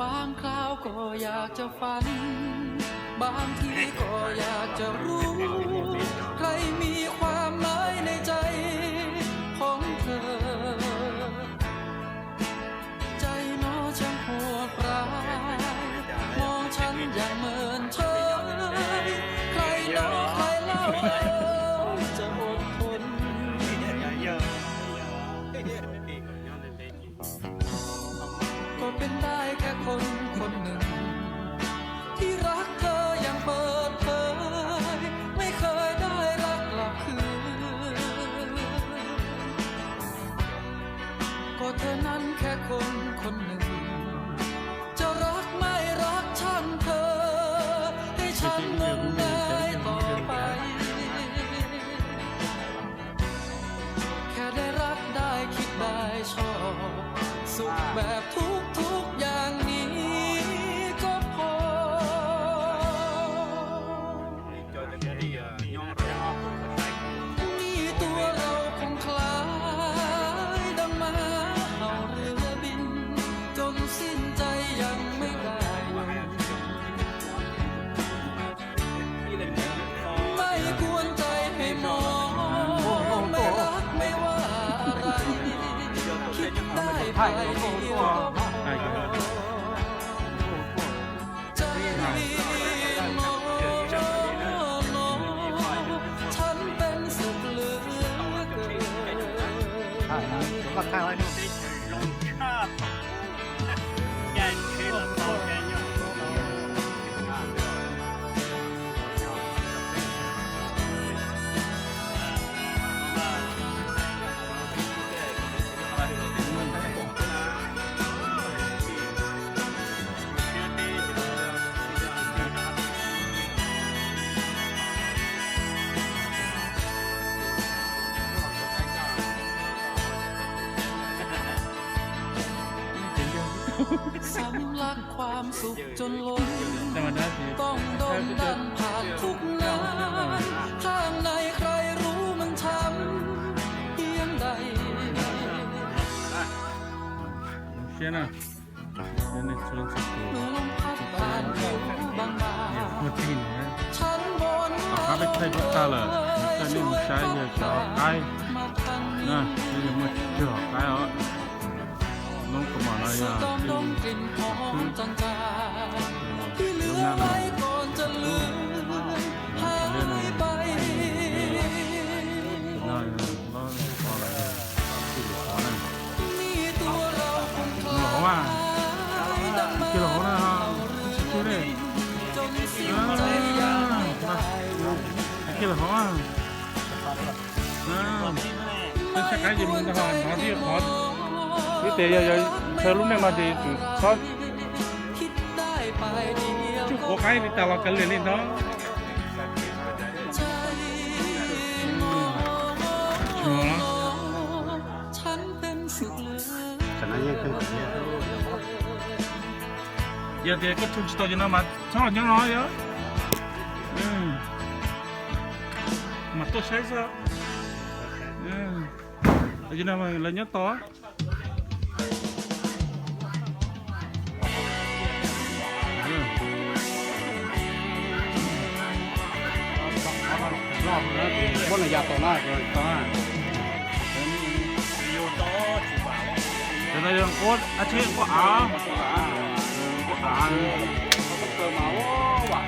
บางคราวก็อยากจะฝันบางทีก็อยากจะรู้ใครมีความหมายในใจของเธอใจน้อช่างโหดร้ายมองฉันอย่างเมินเฉยใครน้อใครเล่าจะอดทนก็เป็นได้แค่คนคนหนึ่งที่รักเธออย่างเปิดเผยไม่เคยได้รักกลับคืนก็เธอนั้นแค่คนคนหนึ่งจะรักไม่รักช่างเธอให้ฉันงมงายต่อไปแค่ได้รักได้คิดได้ชอบสุขแบบทุกอย่างนี้ก็พอนี่ตัวเราคงคล้ายดังม้าเห่าเรือบินจนสิ้นใจยังไม่ได้ไม่ควรใจให้มองไม่รักไม่ว่าอะไรคิดได้ไปเดียวใจน้องฉันเป็นสุขเหลือเกินสำลักความสุขจนล้นต้องโดนดันผ่านทุกน้ำข้างในใครรู้มันช้ำเพียงใดเมื่อลมพัดผ่านผิวบางๆฉันบนมาเลย น้องก็มาแล้วยังกลิ่นหอมจางๆที่เหลือไว้ก่อนจะลืมหายไปนี่ตัวเราคงคล้ายดังม้าจนสิ้นใจยังไม่ได้cái gì mình hỏi nó đi hỏi cái tiền giờ theo lúc này mà thì thôi chút có cái thì tao cần lên đó chùa nó giờ thì cái chút tôi cho nó mà sao nó nói vậy mà tôi thấy sao cho nên mà là nhất to bữa này giặt tổ nó rồi to cho nên cốt chết có áo có áo cơ máu vậy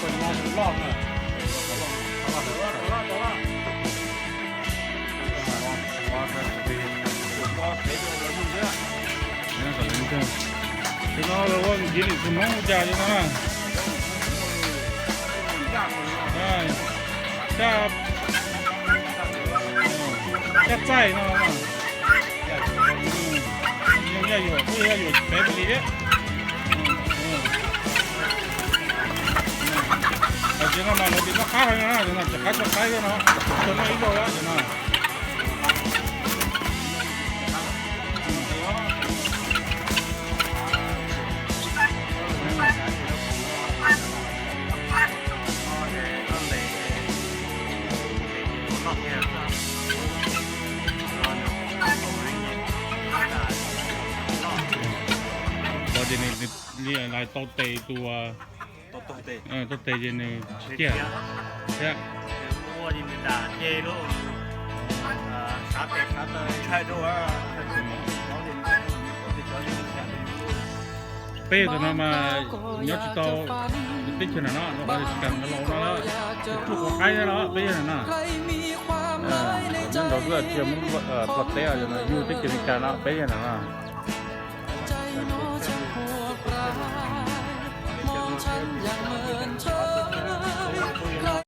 phần ngon lọt rồi thì nó là con gì thì nó già cho nó rồi chắc chay nó mà nhưng màอยู่ผู้อยู่แบบนี้เนี่ยแต่จริงๆมันเราดีนะข้าวให้นะเดี๋ยวจะคัดจะใช้กันเนาะจนไม่อีกแล้วเดี๋ยวนะ นี่อะไรโตเตตัว tốt tốt tệ โตเตเจนเจี๊ยเจี๊ย mua thì mình đã chê luôn sát tới hai đô á nó thì có thể cho những cái เป้ตัวนั้นมายอดโตติ๊กขนาดนั้นเราไปกันกันเราแล้วถูกใครแล้วเป้ขนาดนั้น ใครมีความหมายในใจ นั่นเราเพื่อเชื่อมันพอเตะอยู่นะยูติ๊กกิจการแล้วเป้ขนาดนั้น